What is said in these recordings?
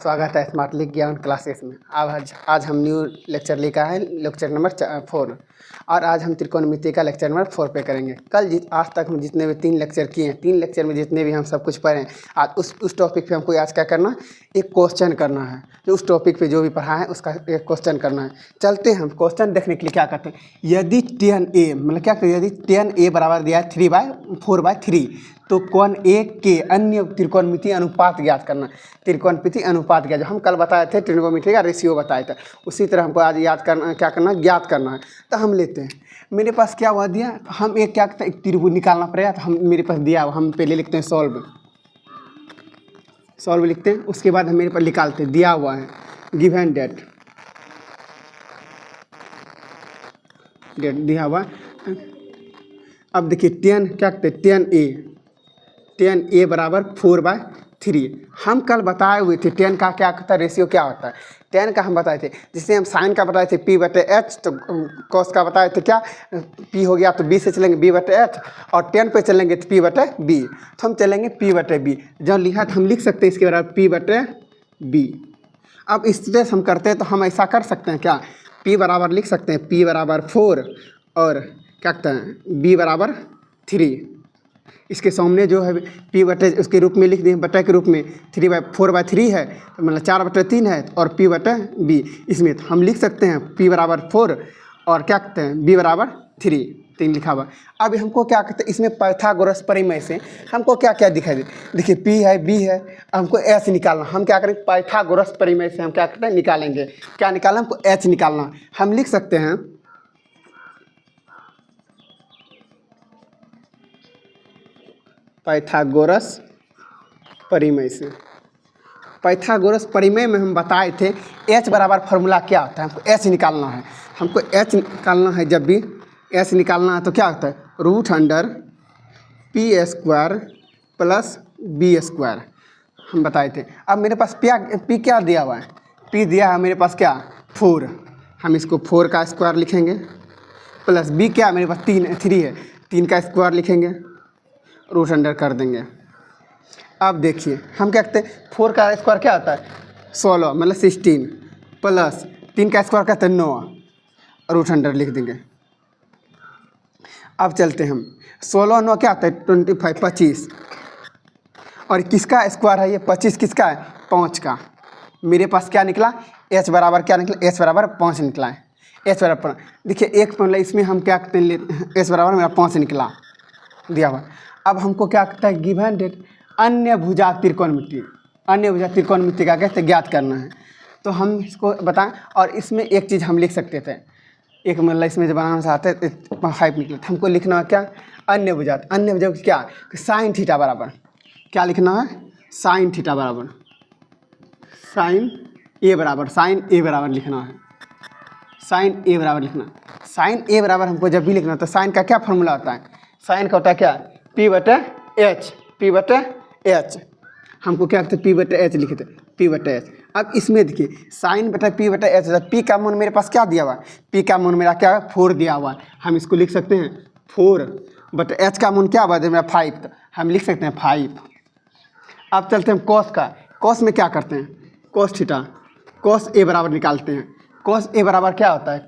स्वागत है smart link ज्ञान क्लासेस में। आज हम न्यू लेक्चर लेकर आए हैं, लेक्चर नंबर 4। और आज हम त्रिकोणमिति का लेक्चर नंबर 4 पे करेंगे। आज तक हम जितने भी 3 लेक्चर किए हैं, 3 लेक्चर में जितने भी हम सब कुछ पढ़े हैं, आज उस टॉपिक पे हमको आज क्या करना, एक क्वेश्चन करना है। जो उस टॉपिक पे जो भी पढ़ा है उसका एक क्वेश्चन करना है। चलते हैं हम क्वेश्चन देखने के लिए। क्या करते हैं, यदि tan A मतलब क्या करें, यदि tan A बराबर दिया है 3/4/3 तो कोण A के अन्य त्रिकोणमिति अनुपात ज्ञात करना। त्रिकोणमिति अनुपात ज्ञात, जो हम कल बताए थे त्रिकोणमिति का रेशियो बताया था, उसी तरह हमको आज याद करना, क्या करना, ज्ञात करना है। तो हम लेते हैं, मेरे पास क्या हुआ दिया, हम एक क्या करते हैं, एक त्रिभुज निकालना पड़ेगा। तो हम मेरे पास दिया हुआ, हम पहले लिखते हैं सॉल्व लिखते हैं। उसके बाद हम मेरे पास निकालते हैं, दिया हुआ है गिवन डेट दिया हुआ। अब देखिए tan क्या करते हैं, tan A बराबर 4/3। हम कल बताए हुए थे tan का क्या होता है, रेशियो क्या होता है। tan का हम बताए थे, जिससे हम साइन का बताए थे P/H, तो cos का बताए थे क्या, P हो गया तो B से चलेंगे B/H, और tan पे चलेंगे तो P/B। तो हम चलेंगे P/B, जो लिखा था हम लिख सकते हैं इसके बराबर P/B। अब इस तरह से हम करते हैं तो हम ऐसा कर सकते हैं, क्या P बराबर लिख सकते हैं P बराबर 4 और क्या कहते हैं B बराबर 3। इसके सामने जो है P/, उसके रूप में लिख दें, बटा के रूप में 4/3 है, तो मतलब 4/3 है, और P/B। इसमें तो हम लिख सकते हैं P बराबर 4 और क्या कहते हैं B बराबर 3 लिखा हुआ। अब हमको क्या कहते हैं, इसमें पाइथागोरस प्रमेय से हमको क्या क्या दिखाई दे। देखिए P है, B है, हमको H निकालना। हम क्या करेंगे, पाइथागोरस प्रमेय से हम क्या करते हैं, निकालेंगे। क्या निकालना, हमको H निकालना। हम लिख सकते हैं पाइथागोरस परिमेय से। पाइथागोरस परिमेय में हम बताए थे H बराबर फार्मूला क्या होता है, हमको H निकालना है। हमको H निकालना है, जब भी H निकालना है तो क्या होता है, √P² + B² हम बताए थे। अब मेरे पास P क्या दिया हुआ है, P दिया है मेरे पास क्या 4। हम इसको 4 का स्क्वायर लिखेंगे, प्लस B क्या मेरे पास 3 है, 3 का स्क्वायर लिखेंगे, √अंडर कर देंगे। अब देखिए हम क्या कहते हैं, 4 का स्क्वायर क्या होता है 16 मतलब 16, प्लस 3 का स्क्वायर कहते हैं 9, √अंडर लिख देंगे। अब चलते हैं हम, 16 9 क्या होता है 25 25, और किसका स्क्वायर है ये 25, किसका है 5 का। मेरे पास क्या निकला, H बराबर क्या निकला, H बराबर 5 निकला है। H बराबर देखिए एक मतलब इसमें हम क्या करते हैं, H बराबर मेरा 5 निकला दिया हुआ। अब हमको क्या कहता है, गिवन डेट अन्य भुजा त्रिकोणमिति का कहते ज्ञात करना है। तो हम इसको बताएं, और इसमें एक चीज़ हम लिख सकते थे, एक मतलब इसमें जब बनाना चाहते थे 5 निकला, हमको लिखना है क्या, अन्य भुजा क्या, साइन थीटा बराबर क्या लिखना है, साइन थीटा बराबर साइन A बराबर लिखना है। साइन A बराबर लिखना, साइन A बराबर हमको जब भी लिखना तो साइन का क्या फॉर्मूला होता है, साइन का होता है क्या P/H। हमको क्या कहते हैं P/H लिखते हैं, P/H। अब इसमें देखिए साइन बटा P/H, P का मान मेरे पास क्या दिया हुआ है, P का मान मेरा क्या है 4 दिया हुआ है। हम इसको लिख सकते हैं 4/H का मान क्या हुआ है मेरा 5, तो हम लिख सकते हैं 5। अब चलते हैं कॉस में क्या करते हैं, cos A बराबर निकालते हैं। cos A बराबर क्या होता है,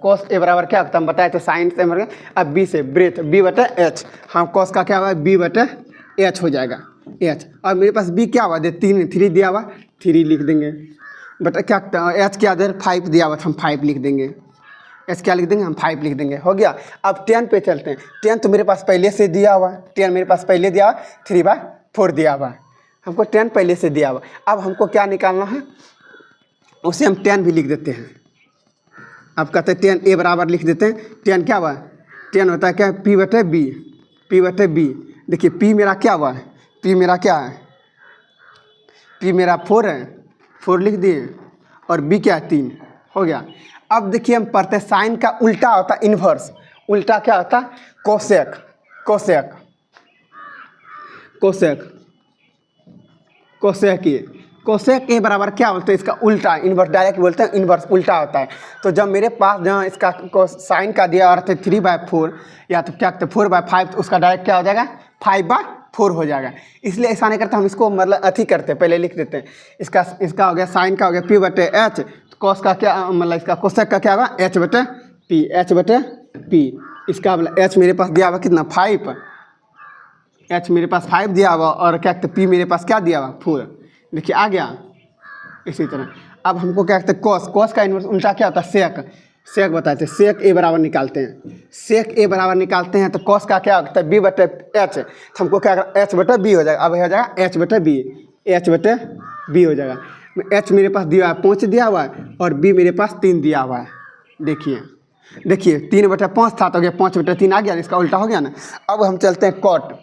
हम बताए थे साइन से मर गए। अब B से ब्रेथ B/H, हम cos का क्या हुआ है B/H हो जाएगा H। और मेरे पास B क्या हुआ है 3 दिया हुआ, 3 लिख देंगे। बट क्या H क्या दे 5 दिया हुआ, हम 5 लिख देंगे। H क्या लिख देंगे, हम 5 लिख देंगे, हो गया। अब tan पे चलते हैं। tan तो मेरे पास पहले से दिया हुआ, tan मेरे पास पहले दिया हुआ 3/4 दिया हुआ, हमको tan पहले से दिया हुआ। अब हमको क्या निकालना है, उसे हम tan भी लिख देते हैं। अब कहते हैं tan A बराबर लिख देते हैं। tan क्या हुआ, tan होता है क्या P/B। देखिए P मेरा क्या हुआ है, P मेरा क्या है, P मेरा 4 है, 4 लिख दिए, और B क्या है 3, हो गया। अब देखिए हम पढ़ते हैं साइन का उल्टा होता है इन्वर्स, उल्टा क्या होता है कोसेक A बराबर क्या बोलते हैं, इसका उल्टा इन्वर्स, डायरेक्ट बोलते हैं इन्वर्स, उल्टा होता है। तो जब मेरे पास जहाँ इसका साइन का दिया अर्थ है 3/4 या तो क्या कहते हैं 4/5, तो उसका डायरेक्ट क्या हो जाएगा 5/2 4 हो जाएगा। इसलिए ऐसा नहीं करते, हम इसको मतलब अथी करते हैं, पहले लिख देते हैं। इसका हो गया साइन का हो गया पी बटे एच, कॉस का क्या मतलब इसका कोसेक का क्या होगा एच बटे पी, एच बटे पी। इसका मतलब एच मेरे पास दिया हुआ कितना 5, एच मेरे पास 5 दिया हुआ और क्या कहते पी मेरे पास क्या दिया हुआ 4। देखिए आ गया। इसी तरह अब हमको क्या कहते हैं कॉस, कॉस का इन्वर्स उल्टा क्या होता है सेक, सेक बताते हैं। सेक ए बराबर निकालते हैं, सेक ए बराबर निकालते हैं तो कॉस का क्या होता है बी बटे एच, तो हमको क्या एच बटे बी हो जाएगा। अब हो जाएगा एच बटे बी, एच बटे बी हो जाएगा। एच मेरे पास दिया हुआ है 5 दिया हुआ है और बी मेरे पास 3 दिया हुआ है। देखिए 3 बटे 5 था तो हो गया 5 बटे 3 आ गया, इसका उल्टा हो गया ना। अब हम चलते हैं कॉट,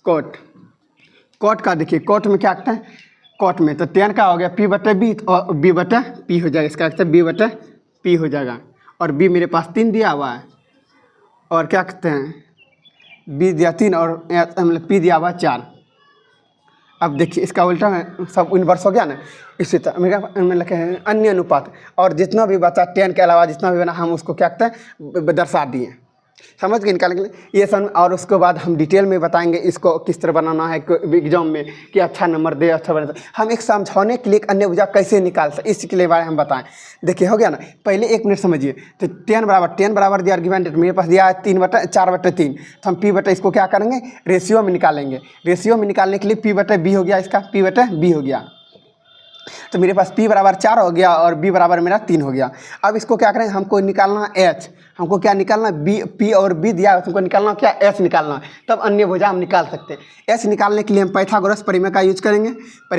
कॉट, कॉट का देखिए कॉट में क्या कहते हैं कॉट में तो 10 का हो गया पी बटे बी और बी बटे पी हो जाएगा। इसका कहते हैं बी बटे पी हो जाएगा और बी मेरे पास 3 दिया हुआ है और क्या कहते हैं बी दिया 3 और मतलब पी दिया हुआ 4। अब देखिए इसका उल्टा है, सब इन्वर्स हो गया ना। इसी तरह मेरा मतलब अन्य अनुपात और जितना भी बचा 10 के अलावा जितना भी बना हम उसको क्या कहते हैं दर्शा दिए, समझ गए निकालने के लिए ये सब। और उसके बाद हम डिटेल में बताएंगे इसको किस तरह बनाना है एग्जाम में कि अच्छा नंबर दे, अच्छा बना। हम एक समझाने के लिए एक अन्य भुजा कैसे निकाल सकते इसके लिए बारे में हम बताएं। देखिए हो गया ना, पहले 1 मिनट समझिए। तो 10 बराबर दिया आर्ग्यूमेंट मेरे पास दिया है 3 बटे 4 बटे 3, तो हम पी बटे इसको क्या करेंगे रेशियो में निकालेंगे। रेशियो में निकालने के लिए पी बटे बी हो गया, इसका पी बटे बी हो गया। तो मेरे पास p बराबर 4 हो गया और b बराबर मेरा 3 हो गया। अब इसको क्या करें हमको निकालना h, हमको क्या निकालना b, p और b दिया है हमको निकालना क्या h निकालना, तब अन्य भुजा हम निकाल सकते हैं। h निकालने के लिए हम पाइथागोरस प्रमेय का यूज करेंगे।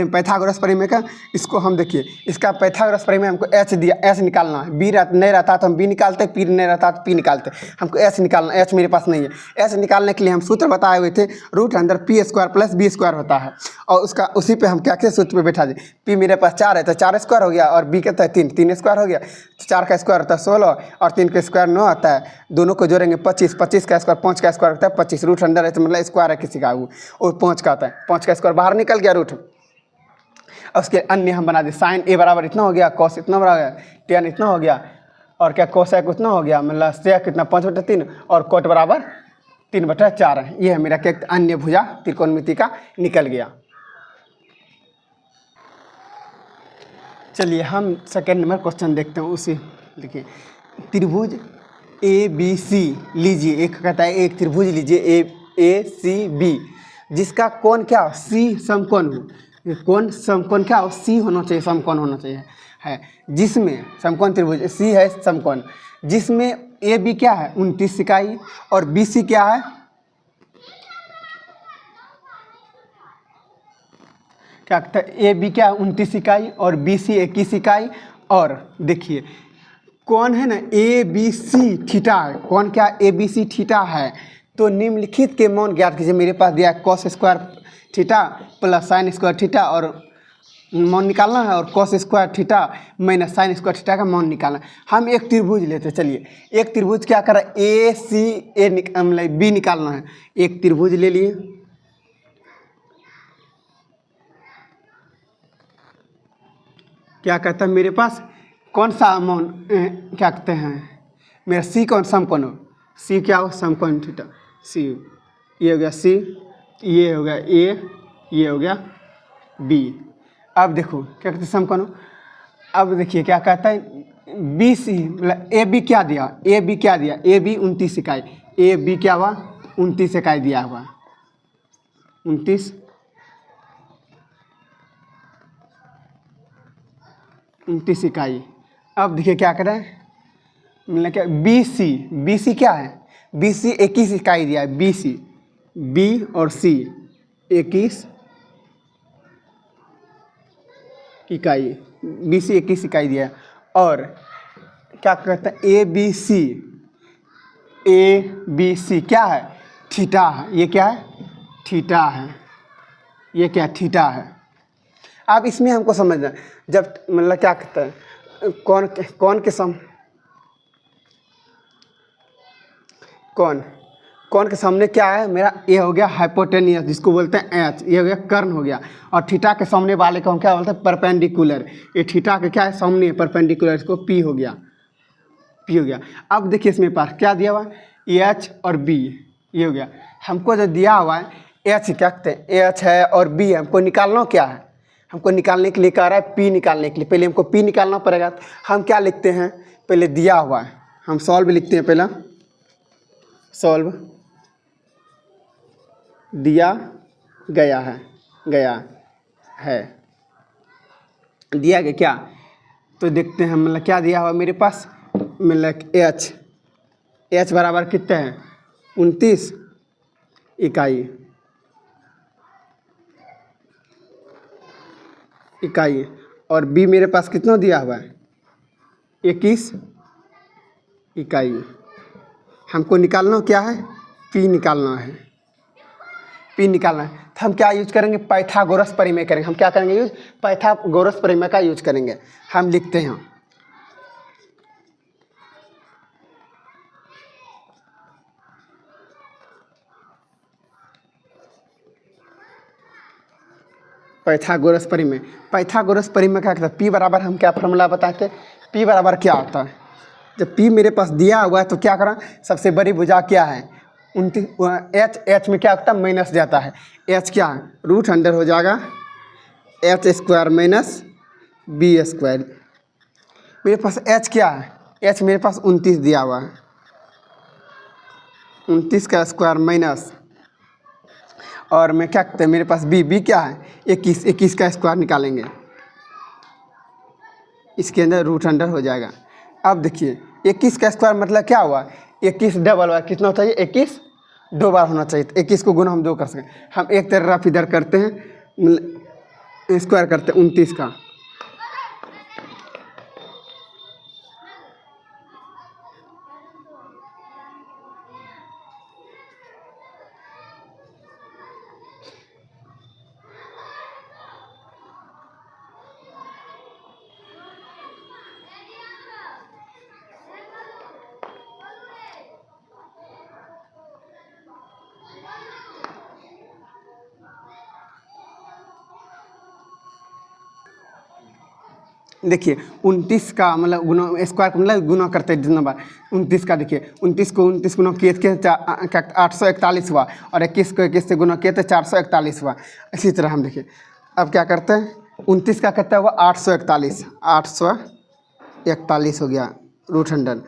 पाइथागोरस प्रमेय का इसको हम देखिए इसका पाइथागोरस प्रमेय हमको h दिया, h निकालना है। b नहीं रहता तो हम b निकालते, p नहीं रहता तो p निकालते। हमको h निकालना, h मेरे पास नहीं है। h निकालने के लिए हम सूत्र बताए हुए थे रूट अंदर p square plus b square होता है और उसका उसी पे हम क्या क्या सूत्र पे बैठा दें। p मेरे पास 4 है तो 4 स्क्वायर हो गया और b कहता है 3, 3 स्क्वायर हो गया। तो 4 का स्क्वायर होता है 16 और 3 का स्क्वायर 9 आता है, दोनों को जोड़ेंगे 25, 25 का स्क्वायर 5 का स्क्वायर होता है 25। रूट अंदर है तो मतलब स्क्वायर है किसी का वो 5 का आता है, 5 का स्क्वायर बाहर निकल गया रूट। और उसके अन्य हम बना दें साइन ए बराबर इतना हो गया, कॉस इतना बराबर 10 इतना हो गया और क्या कोसेक उतना हो गया, मतलब सेक कितना 5 बटे 3 और कोट बराबर 3 बटे 4 है। ये है मेरा क्या अन्य भुजा त्रिकोणमिति का निकल गया। चलिए हम सेकेंड नंबर क्वेश्चन देखते हैं। उसी देखिए त्रिभुज ए बी सी लीजिए, एक कहता है एक त्रिभुज लीजिए ए सी बी जिसका कोण क्या सी समकोण हो। कोण समकोण क्या हो सी होना चाहिए, समकोण होना चाहिए है, जिसमें समकोण त्रिभुज सी है समकोण, जिसमें ए बी क्या है 29 इकाई और बी सी क्या है क्या कहता है ए बी क्या 29 इकाई और बी सी 21 इकाई। और देखिए कौन है ना ए बी सी थीटा है, कौन क्या ए बी सी थीटा है। तो निम्नलिखित के मान ज्ञात कीजिए। मेरे पास दिया है cos square theta plus sine square theta और मान निकालना है और cos square theta minus sine square theta का मान निकालना है। हम एक त्रिभुज लेते हैं। चलिए एक त्रिभुज क्या कर रहा है ए सी ए मतलब बी निकालना है। एक त्रिभुज ले लिए, क्या कहता है मेरे पास कौन सा मान क्या कहते हैं मेरा सी कौन समकोण हो, सी क्या हो समकोण थीटा सी, ये हो गया सी, ये हो गया ए, ये हो गया बी। अब देखो क्या कहते हैं समकोण हो। अब देखिए क्या कहता है बी सी मतलब ए बी क्या दिया, ए बी क्या दिया ए बी 29 इकाई, ए बी क्या हुआ 29 इकाई दिया हुआ 29 इकाई। अब देखिए क्या करें मतलब क्या बी सी क्या है बी सी 21 इकाई दिया है, बी सी बी और सी 21 इकाई, बी सी 21 इकाई दिया है। और क्या कहते हैं ए बी सी क्या है थीटा है, ये क्या है थीटा है, ये क्या थीटा है। अब इसमें हमको समझना जब मतलब क्या कहते हैं कौन के सामने क्या है मेरा ये हो गया हाइपोटेनियस जिसको बोलते हैं एच, ये हो गया कर्ण हो गया। और थीटा के सामने वाले को हम क्या बोलते हैं परपेंडिकुलर, ये थीटा के क्या है सामने परपेंडिकुलर, इसको पी हो गया। अब देखिए इसमें पास क्या दिया हुआ एच और बी, ये हो गया हमको जो दिया हुआ है एच, क्या कहते हैं, एच है और बी है, हमको निकालना क्या है, हमको निकालने के लिए कह रहा है पी निकालने के लिए। पहले हमको पी निकालना पड़ेगा। हम क्या लिखते हैं, पहले दिया हुआ है हम सॉल्व लिखते हैं। पहला सॉल्व दिया गया है, दिया गया क्या, तो देखते हैं मतलब क्या दिया हुआ मेरे पास, मतलब एच बराबर कितने हैं 29 इकाई और बी मेरे पास कितना दिया हुआ है 21 इकाई। हमको निकालना क्या है, पी निकालना है, पी निकालना है। तो हम क्या यूज करेंगे, पाइथागोरस परिमेय करेंगे। हम क्या करेंगे यूज, पाइथागोरस परिमेय का यूज करेंगे। हम लिखते हैं पाइथागोरस परिमेय। पाइथागोरस परिमेय क्या कहता है, पी बराबर, हम क्या फॉर्मूला बताए थे, पी बराबर क्या होता है, जब पी मेरे पास दिया हुआ है तो क्या करा, सबसे बड़ी भुजा क्या है 29, एच में क्या होता है माइनस जाता है, एच क्या है रूट अंडर हो जाएगा H square minus B square. मेरे पास एच क्या है, एच मेरे पास 29 दिया हुआ है, 29 का स्क्वायर माइनस, और मैं क्या कहते हैं मेरे पास बी क्या है 21 का स्क्वायर निकालेंगे, इसके अंदर रूट अंडर हो जाएगा। अब देखिए 21 का स्क्वायर मतलब क्या हुआ, 21 डबल हुआ, कितना होता है 21 दो बार होना चाहिए, तो 21 को गुना हम दो कर सकें। हम एक तरफ इधर करते हैं, स्क्वायर करते हैं 29 का, देखिए 29 का मतलब गुना, स्क्वायर का मतलब गुना करते हैं जितना बार, 29 का देखिए 29 को 29 गुना किए थे 841 हुआ, और 21 को 21 से गुना किए थे 441 हुआ। इसी तरह हम देखिए अब क्या करते हैं, 29 का कितना हुआ 841 हो गया रूट अंडर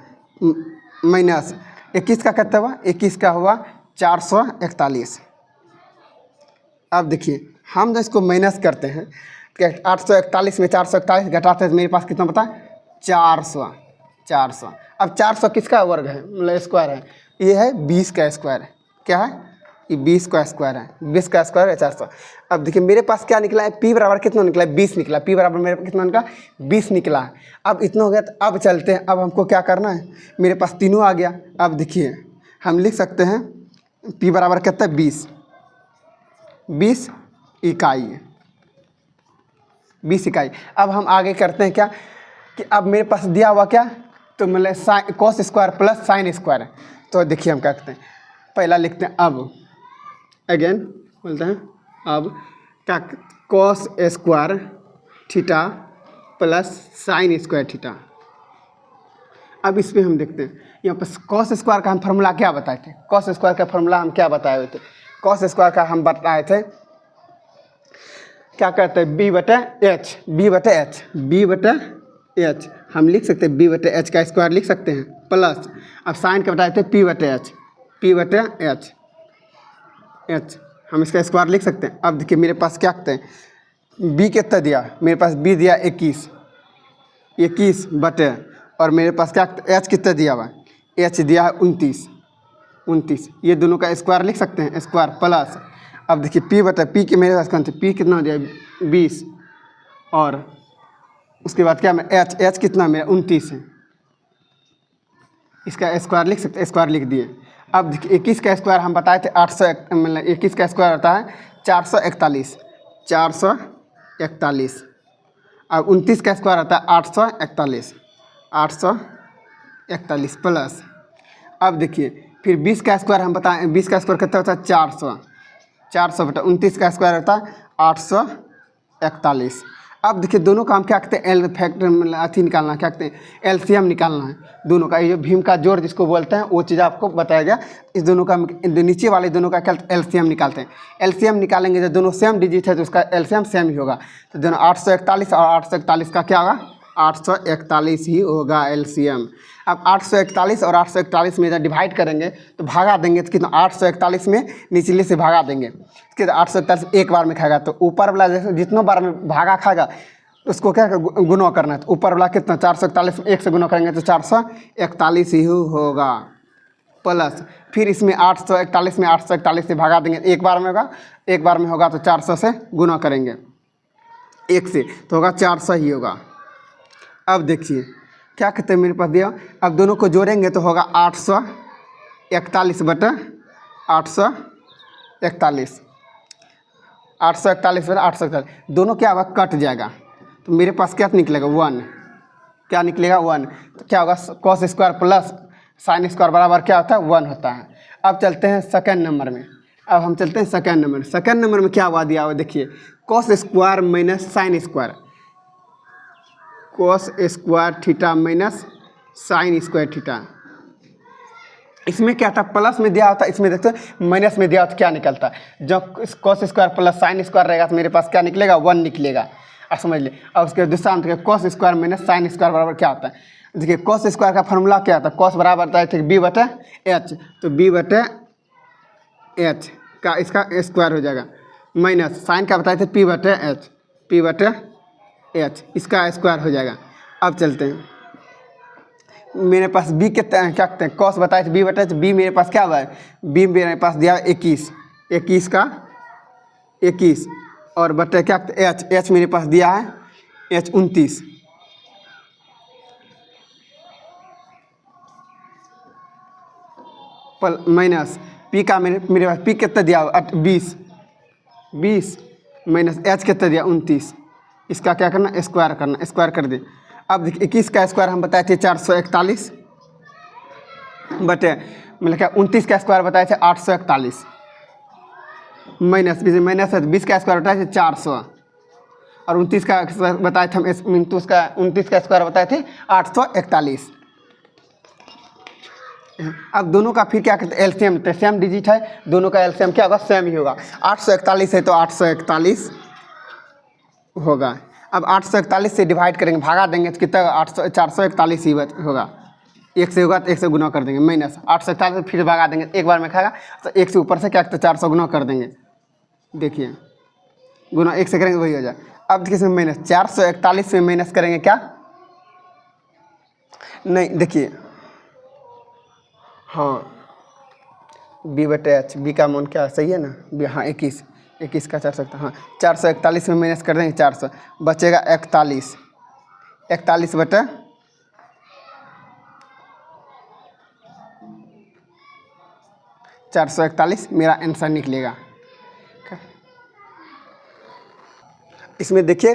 माइनस 21 का कितना हुआ, 21 का हुआ 441। अब देखिए हम जो इसको माइनस करते हैं, 841 में 441 घटाते हैं तो मेरे पास कितना पता है 400। अब 400 किसका वर्ग है, मतलब स्क्वायर है, ये है 20 का स्क्वायर, क्या है ये 20 का स्क्वायर है, 20 का स्क्वायर है 400। अब देखिए मेरे पास क्या निकला है, पी बराबर कितना निकला है 20 निकला, पी बराबर मेरे कितना निकला 20 निकला है। अब इतना हो गया, तो अब चलते हैं, अब हमको क्या करना है, मेरे पास तीनों आ गया। अब देखिए हम लिख सकते हैं पी बराबर कितना है 20 इकाई, 20 इकाई। अब हम आगे करते हैं क्या, कि अब मेरे पास दिया हुआ क्या, तो मतलब cos square plus sine square है। तो देखिए हम क्या करते हैं, पहला लिखते हैं अब, अगेन बोलते हैं अब क्या, cos square theta plus sine square theta. अब इसमें हम देखते हैं, यहाँ पर कॉस स्क्वायर का हम फार्मूला क्या बताए थे, कॉस स्क्वायर का फार्मूला हम क्या बताए हुए थे, कॉस स्क्वायर का हम बताए थे क्या कहते हैं बी बटा एच, हम लिख सकते हैं बी बटा एच का स्क्वायर लिख सकते हैं, प्लस अब साइन का बताए थे पी बटा एच, हम इसका स्क्वायर लिख सकते हैं। अब देखिए मेरे पास क्या कहते हैं बी कितना दिया, मेरे पास बी दिया 21 बटे, और मेरे पास क्या एच कितना दिया हुआ, एच दिया है 29, ये दोनों का स्क्वायर लिख सकते हैं, स्क्वायर प्लस अब देखिए पी बटा पी के मेरे पास कौन थे, पी कितना दिया 20, और उसके बाद क्या मैं एच कितना मेरा 29 है, इसका स्क्वायर लिख सकते, स्क्वायर लिख दिए। अब देखिए 21 का स्क्वायर हम बताए थे 800, मतलब 21 का स्क्वायर होता है 441, अब 29 का स्क्वायर आता है 841 प्लस, अब देखिए फिर 20 का स्क्वायर हम बताएं, 20 का स्क्वायर कितना होता है 400 बटा 29 का स्क्वायर होता है 841। अब देखिए दोनों का हम क्या कहते हैं, एल फैक्टर अथी निकालना, क्या कहते हैं, एलसीएम निकालना है दोनों का। ये जो भीम का जोड़ जिसको बोलते हैं वो चीज़ आपको बताया गया। इस दोनों का नीचे वाले दोनों का क्या एलसीएम निकालते हैं। एलसीएम निकालेंगे जब दोनों सेम डिजिट है तो उसका एलसीएम सेम ही होगा। तो दोनों 841 और 841 का क्या होगा, 841 ही होगा एलसीएम। अब 841 और 841 में जब डिवाइड करेंगे तो भागा देंगे तो कितना, 841 में निचले से भागा देंगे, फिर 841 एक बार में खाएगा तो ऊपर वाला जैसे जितना बार में भागा खाएगा उसको क्या गुना करना है। तो ऊपर वाला कितना 441 में 1 से गुना करेंगे तो 441 ही होगा, प्लस फिर इसमें 841 में 841 से भागा देंगे, एक बार में होगा, एक बार में होगा तो 400 से गुना करेंगे 1 से तो होगा 400 ही होगा। अब देखिए क्या कहते हैं, मेरे पास दिया, अब दोनों को जोड़ेंगे तो होगा 841 बटा 841, 841 बटा 841, दोनों क्या होगा कट जाएगा तो मेरे पास क्या निकलेगा 1, क्या निकलेगा 1। तो क्या होगा cos square plus sine square बराबर क्या होता है 1 होता है। अब चलते हैं सेकेंड नंबर में, अब हम चलते हैं सेकेंड नंबर। सेकेंड नंबर में क्या हुआ दिया हुआ देखिए, cos square minus sine square, cos square theta minus sine square theta. इसमें क्या था प्लस में दिया होता है, इसमें देखते हैं माइनस में दिया होता क्या निकलता है। जब cos square plus sine square रहेगा तो मेरे पास क्या निकलेगा 1 निकलेगा, अब समझ लिए। और उसके दूसरा अंत cos square minus sine square बराबर क्या होता है, देखिए कॉस स्क्वायर का फॉर्मूला क्या होता है, कॉस बराबर होता है बी बटे एच, तो बी बटे एच का इसका स्क्वायर हो जाएगा, माइनस साइन का बताए थे पी बटे एच, पी बटे एच इसका स्क्वायर हो जाएगा। अब चलते हैं, मेरे पास बी के क्या कहते हैं, कॉस बताए थे बी बटे एच, बी मेरे पास क्या हुआ है, बी मेरे पास दिया 21, 21 का 21 और बटे क्या एच, एच मेरे पास दिया है एच 29, माइनस पी का मेरे पास पी कितना दिया 20, 20 माइनस एच कितना दिया 29, इसका क्या करना स्क्वायर करना, स्क्वायर कर दे। अब देखिए 21 का स्क्वायर हम बताए थे 441 बटे मतलब क्या 29 का स्क्वायर बताए थे 841 माइनस माइनस 20 का स्क्वायर बताए थे 400 और 29 का बताए थे हम 29 का स्क्वायर बताए थे 841। अब दोनों का फिर क्या कहते हैं एलसीएम, तो सेम डिजिट है दोनों का एलसीएम क्या होगा सेम ही होगा। 841 है तो 841 होगा। अब 841 से डिवाइड करेंगे भागा देंगे तो कितना 441 ही होगा, 1 से होगा तो 1 से गुना कर देंगे, माइनस 841 फिर भागा देंगे, एक बार में खाएगा तो 1 से ऊपर से क्या कहते 400 गुना कर देंगे, देखिए गुना 1 से करेंगे वही हो जाए। अब देखिए इसमें माइनस 441 में माइनस करेंगे क्या नहीं, देखिए हाँ बी बटे एच, बी का मान क्या सही है ना बी, हाँ 21 का 400, हाँ 441 में माइनस कर देंगे 400 बचेगा 41, 41 बटे 441 मेरा आंसर निकलेगा। इसमें देखिए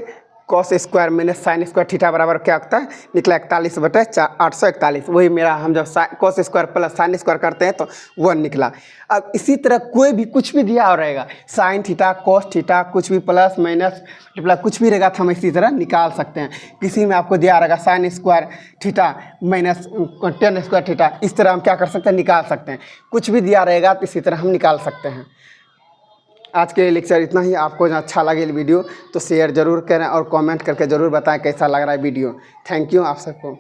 cos square minus sine square theta बराबर क्या होता है निकला 41 बटे 841, वही मेरा हम जब cos square plus sine square करते हैं तो 1 निकला। अब इसी तरह कोई भी कुछ भी दिया हो रहेगा साइन थीटा कॉस थीटा कुछ भी प्लस माइनस कुछ भी रहेगा तो हम इसी तरह निकाल सकते हैं। किसी में आपको दिया रहेगा sine square theta minus ten square theta, इस तरह हम क्या कर सकते हैं निकाल सकते हैं। कुछ भी दिया रहेगा तो इसी तरह हम निकाल सकते हैं। आज के लेक्चर इतना ही। आपको अच्छा लगे वीडियो तो शेयर ज़रूर करें और कमेंट करके ज़रूर बताएं कैसा लग रहा है वीडियो। थैंक यू आप सबको।